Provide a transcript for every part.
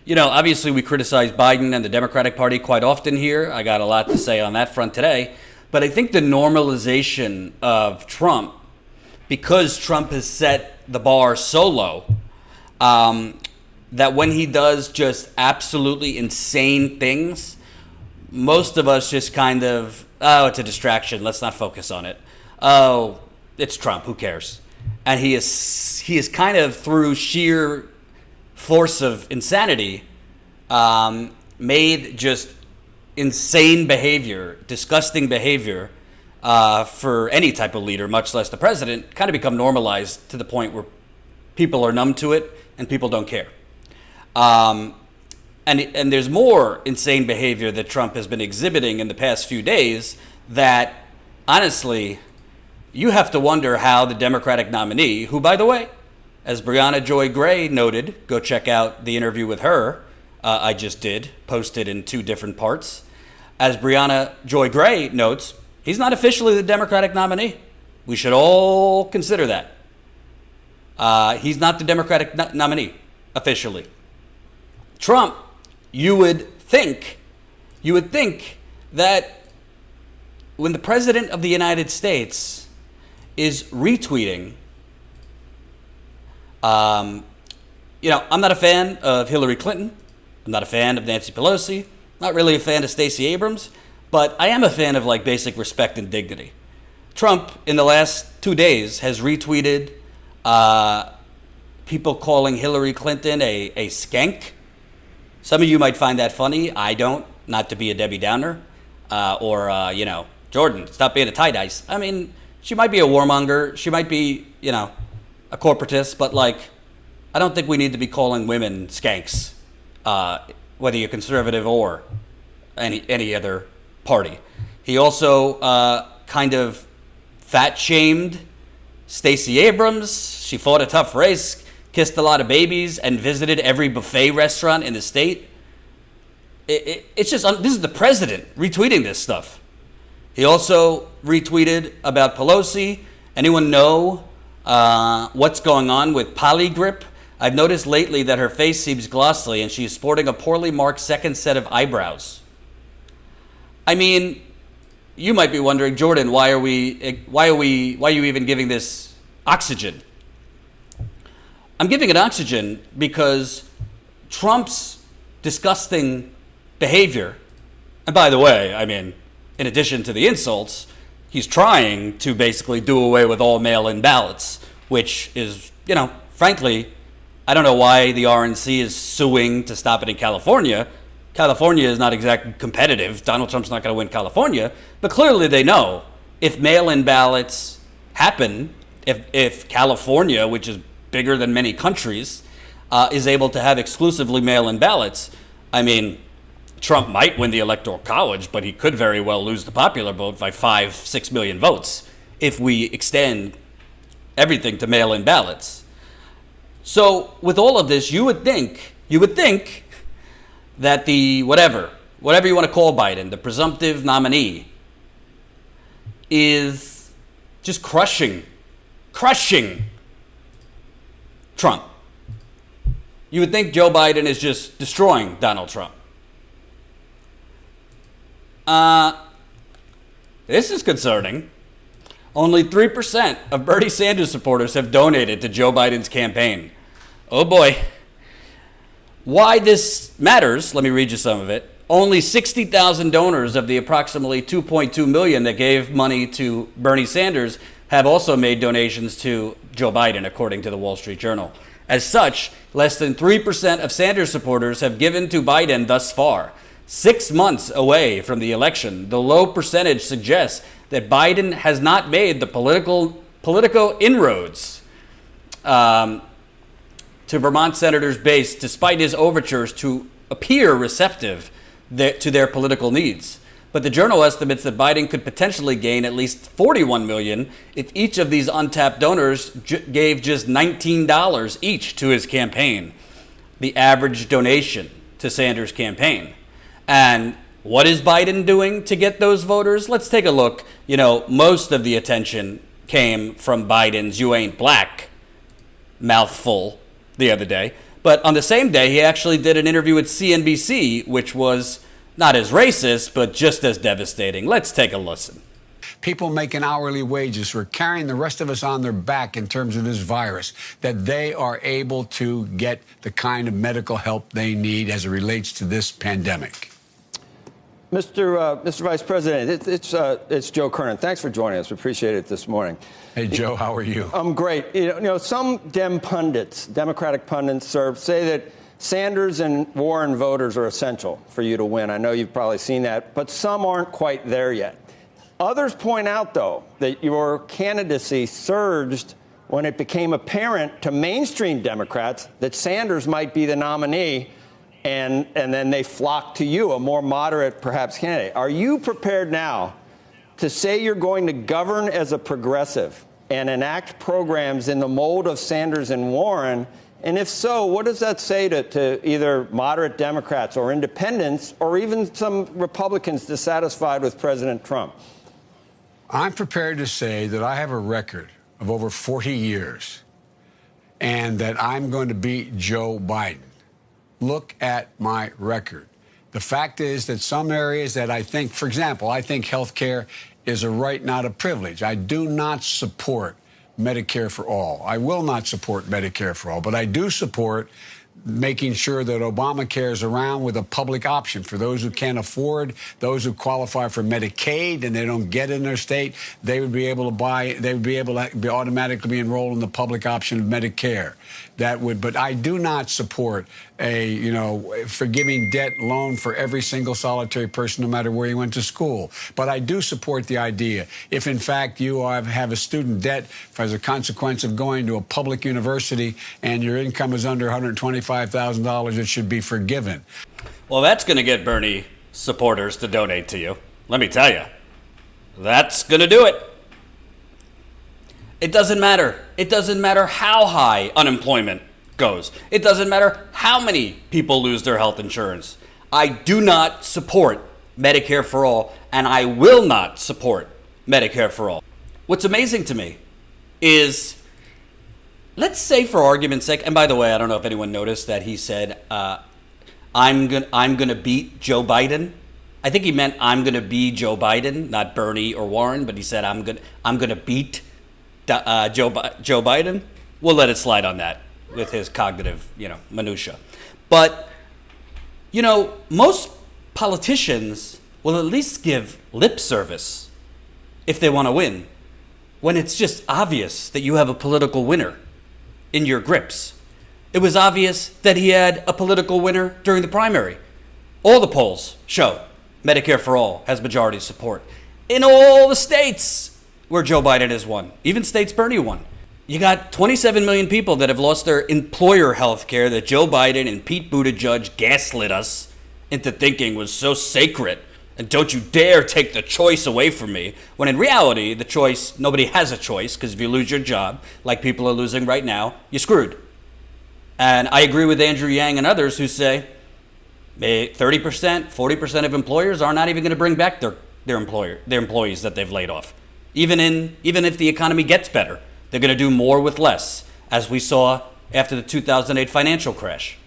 Obviously we criticize Biden and the Democratic Party quite often here. I got a lot to say on that front today. But I think the normalization of Trump, because Trump has set the bar so low, that when he does just absolutely insane things, most of us just kind of, oh, it's a distraction. Let's not focus on it. Oh, it's Trump. Who cares? And he is kind of, through sheer force of insanity, made just insane behavior, disgusting behavior for any type of leader, much less the president, kind of become normalized to the point where people are numb to it and people don't care. And there's more insane behavior that Trump has been exhibiting in the past few days that, honestly, you have to wonder how the Democratic nominee, who, by the way, as Brianna Joy Gray noted, go check out the interview with her, I just did, posted in 2 different parts. As Brianna Joy Gray notes, he's not officially the Democratic nominee. We should all consider that. He's not the Democratic nominee, officially. Trump, you would think that when the President of the United States is retweeting, I'm not a fan of Hillary Clinton. I'm not a fan of Nancy Pelosi. Not really a fan of Stacey Abrams, but I am a fan of basic respect and dignity. Trump, in the last 2 days, has retweeted people calling Hillary Clinton a skank. Some of you might find that funny. I don't, not to be a Debbie Downer. Jordan, stop being a tight ice. I mean, she might be a warmonger. She might be, a corporatist, but I don't think we need to be calling women skanks, whether you're conservative or any other party. He also kind of fat-shamed Stacey Abrams. She fought a tough race, kissed a lot of babies, and visited every buffet restaurant in the state. It's just, this is the president retweeting this stuff. He also retweeted about Pelosi. Anyone know what's going on with Polygrip? I've noticed lately that her face seems glossy and she's sporting a poorly marked second set of eyebrows. I mean, you might be wondering, Jordan, why are you even giving this oxygen? I'm giving it oxygen because Trump's disgusting behavior, and by the way, I mean, in addition to the insults, he's trying to basically do away with all mail-in ballots, which is, frankly, I don't know why the RNC is suing to stop it in California. California is not exactly competitive. Donald Trump's not going to win California. But clearly they know if mail-in ballots happen, if California, which is bigger than many countries, is able to have exclusively mail-in ballots, I mean, Trump might win the Electoral College, but he could very well lose the popular vote by 5-6 million votes if we extend everything to mail-in ballots. So with all of this, you would think that the whatever you want to call Biden, the presumptive nominee, is just crushing Trump. You would think Joe Biden is just destroying Donald Trump. This is concerning. Only 3% of Bernie Sanders supporters have donated to Joe Biden's campaign. Oh boy. Why this matters, let me read you some of it. Only 60,000 donors of the approximately 2.2 million that gave money to Bernie Sanders have also made donations to Joe Biden, according to the Wall Street Journal. As such, less than 3% of Sanders supporters have given to Biden thus far. 6 months away from the election, the low percentage suggests that Biden has not made the political inroads to Vermont senators' base, despite his overtures to appear receptive to their political needs. But the Journal estimates that Biden could potentially gain at least 41 million if each of these untapped donors gave just $19 each to his campaign, the average donation to Sanders' campaign. And what is Biden doing to get those voters? Let's take a look. Most of the attention came from Biden's "you ain't black" mouthful the other day. But on the same day, he actually did an interview with CNBC, which was not as racist, but just as devastating. Let's take a listen. People making hourly wages who are carrying the rest of us on their back in terms of this virus, that they are able to get the kind of medical help they need as it relates to this pandemic. Mr. Vice President, it's Joe Kernan. Thanks for joining us. We appreciate it this morning. Hey, Joe, how are you? I'm great. Some Democratic pundits say that Sanders and Warren voters are essential for you to win. I know you've probably seen that, but some aren't quite there yet. Others point out, though, that your candidacy surged when it became apparent to mainstream Democrats that Sanders might be the nominee, and then they flocked to you, a more moderate, perhaps, candidate. Are you prepared now to say you're going to govern as a progressive and enact programs in the mold of Sanders and Warren? And if so, what does that say to either moderate Democrats or independents or even some Republicans dissatisfied with President Trump? I'm prepared to say that I have a record of over 40 years and that I'm going to beat Joe Biden. Look at my record. The fact is that some areas that I think, for example, I think health care is a right, not a privilege. I do not support Medicare for all. I will not support Medicare for all, but I do support making sure that Obamacare is around with a public option for those who can't afford, those who qualify for Medicaid and they don't get it in their state, they would be able to be automatically be enrolled in the public option of Medicare. But I do not support forgiving debt loan for every single solitary person, no matter where you went to school. But I do support the idea, if in fact you have a student debt as a consequence of going to a public university and your income is under $125,000, it should be forgiven. Well, that's going to get Bernie supporters to donate to you. Let me tell you, that's going to do it. It doesn't matter. It doesn't matter how high unemployment goes. It doesn't matter how many people lose their health insurance. I do not support Medicare for all, and I will not support Medicare for all. What's amazing to me is, let's say for argument's sake, and by the way, I don't know if anyone noticed that he said, I'm gonna beat Joe Biden. I think he meant I'm gonna be Joe Biden, not Bernie or Warren, but he said I'm gonna beat Joe Biden. We'll let it slide on that with his cognitive, minutia. But, most politicians will at least give lip service if they want to win, when it's just obvious that you have a political winner in your grips. It was obvious that he had a political winner during the primary. All the polls show Medicare for all has majority support in all the states where Joe Biden has won, even states Bernie won. You got 27 million people that have lost their employer health care that Joe Biden and Pete Buttigieg gaslit us into thinking was so sacred. And don't you dare take the choice away from me. When in reality, the choice, nobody has a choice, because if you lose your job, like people are losing right now, you're screwed. And I agree with Andrew Yang and others who say 30%, 40% of employers are not even going to bring back their employees that they've laid off. Even if the economy gets better, they're going to do more with less, as we saw after the 2008 financial crash.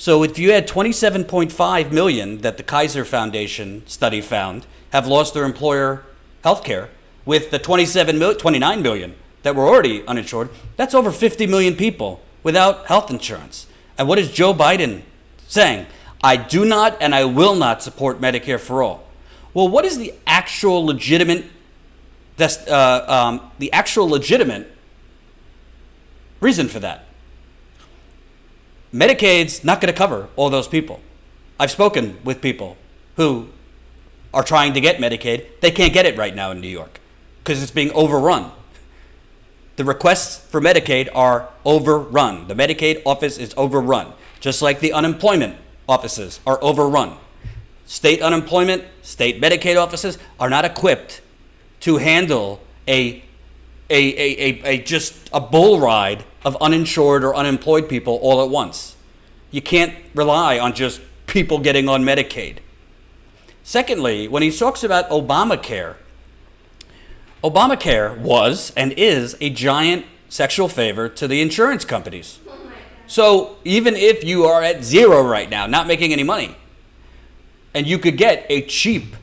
So if you had 27.5 million that the Kaiser Foundation study found have lost their employer health care, with the 29 million that were already uninsured, that's over 50 million people without health insurance. And what is Joe Biden saying? I do not and I will not support Medicare for all. Well, what is the actual legitimate reason for that? Medicaid's not going to cover all those people. I've spoken with people who are trying to get Medicaid. They can't get it right now in New York because it's being overrun. The requests for Medicaid are overrun. The Medicaid office is overrun, just like the unemployment offices are overrun. State unemployment, state Medicaid offices are not equipped to handle just a bull ride of uninsured or unemployed people all at once. You can't rely on just people getting on Medicaid. Secondly, when he talks about Obamacare was and is a giant sexual favor to the insurance companies. So even if you are at zero right now, not making any money, and you could get a cheap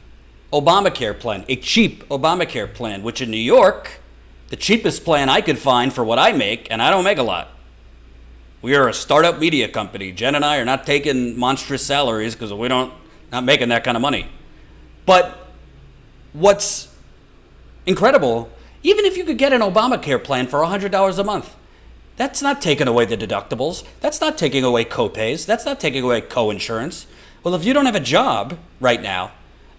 Obamacare plan, which in New York, the cheapest plan I could find for what I make, and I don't make a lot. We are a startup media company. Jen and I are not taking monstrous salaries because not making that kind of money. But what's incredible, even if you could get an Obamacare plan for $100 a month, that's not taking away the deductibles. That's not taking away copays. That's not taking away co-insurance. Well, if you don't have a job right now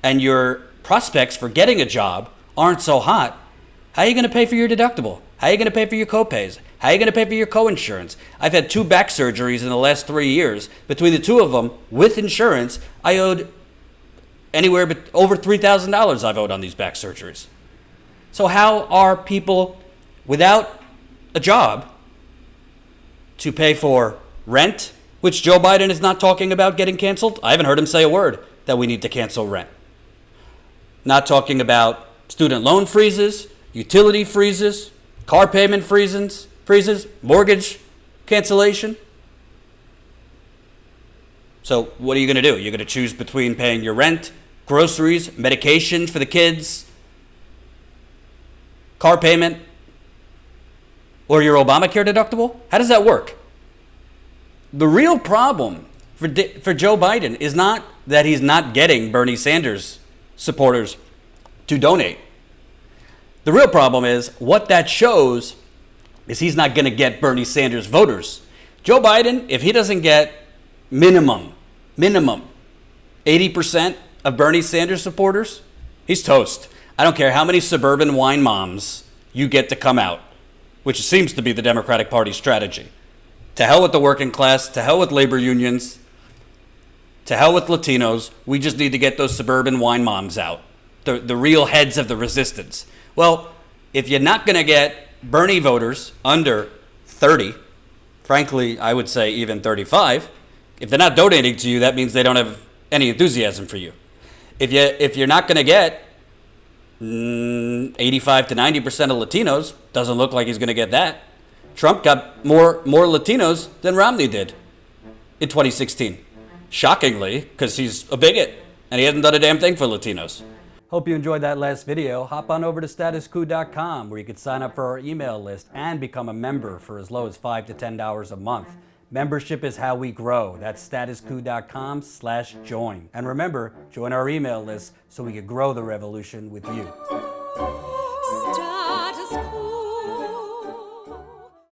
and your prospects for getting a job aren't so hot, how are you going to pay for your deductible? How are you going to pay for your copays? How are you going to pay for your co-insurance? I've had 2 back surgeries in the last 3 years. Between the 2 of them, with insurance, I owed anywhere over $3,000 I've owed on these back surgeries. So how are people without a job to pay for rent, which Joe Biden is not talking about getting canceled? I haven't heard him say a word that we need to cancel rent. Not talking about student loan freezes, utility freezes, car payment freezes, mortgage cancellation. So what are you going to do? You're going to choose between paying your rent, groceries, medications for the kids, car payment, or your Obamacare deductible? How does that work? The real problem for Joe Biden is not that he's not getting Bernie Sanders supporters to donate. The real problem is what that shows is he's not going to get Bernie Sanders voters. Joe Biden, if he doesn't get minimum 80% of Bernie Sanders supporters, he's toast. I don't care how many suburban wine moms you get to come out, which seems to be the Democratic Party's strategy. To hell with the working class, to hell with labor unions, to hell with Latinos. We just need to get those suburban wine moms out, the real heads of the resistance. Well, if you're not going to get Bernie voters under 30, frankly, I would say even 35, if they're not donating to you, that means they don't have any enthusiasm for you. If you're not going to get 85 to 90% of Latinos, doesn't look like he's going to get that. Trump got more Latinos than Romney did in 2016. Shockingly, because he's a bigot and he hasn't done a damn thing for Latinos. Hope you enjoyed that last video. Hop on over to statuscoup.com where you can sign up for our email list and become a member for as low as $5 to $10 a month. Membership is how we grow. That's statuscoup.com/join. And remember, join our email list so we can grow the revolution with you.